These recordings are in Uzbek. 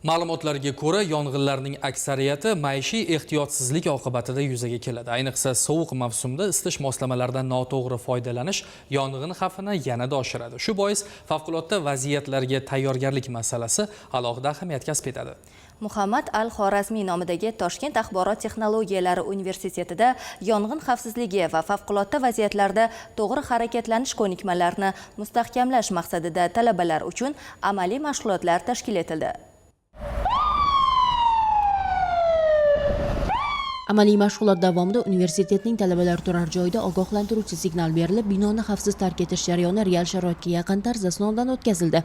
Ma'lumotlarga ko'ra, yong'inlarning aksariyati maishiy ehtiyotsizlik oqibatida yuzaga keladi. Ayniqsa, sovuq mavsumda isitish moslamalaridan noto'g'ri foydalanish yong'in xavfini yanada oshiradi. Shu bois favqulodda vaziyatlarga tayyorgarlik masalasi alohida ahamiyat kasb etadi. Muhammad Al-Xorazmiy nomidagi Toshkent axborot texnologiyalari universitetida yong'in xavfsizligi va favqulodda vaziyatlarda to'g'ri harakatlanish ko'nikmalarini mustahkamlash maqsadida talabalar uchun amaliy mashg'ulotlar tashkil etildi. Amaliy mashg'ulot davomida universitetning talabalar turar joyida ogohlantiruvchi signal berilib, binoni xavfsiz tark etish jarayoni real sharoitga yaqin tarzda sinovdan o'tkazildi.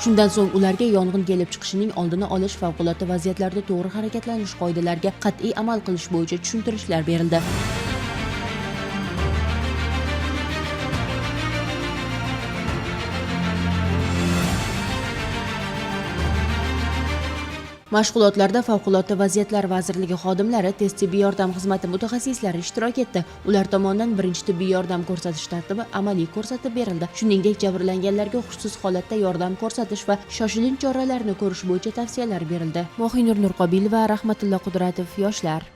Shundan so'ng ularga yong'in kelib chiqishining oldini olish, favqulodda vaziyatlarda to'g'ri harakatlanish qoidalariga qat'iy amal qilish bo'yicha tushuntirishlar berildi. Mashg'ulotlarda Favqulodda vaziyatlar vazirligi xodimlari, tez tibbiy yordam xizmati mutaxassislari ishtirok etdi. Ular tomonidan birinchi tibbiy yordam ko'rsatish tartibi amaliy ko'rsatib berildi. Shuningdek, jabrlanganlarga hushsiz holatda yordam ko'rsatish va shoshilinch choralarni ko'rish bo'yicha tavsiyalar berildi. Mohinur Nurqobilova, Rahmatilla Qudratov, yoshlar.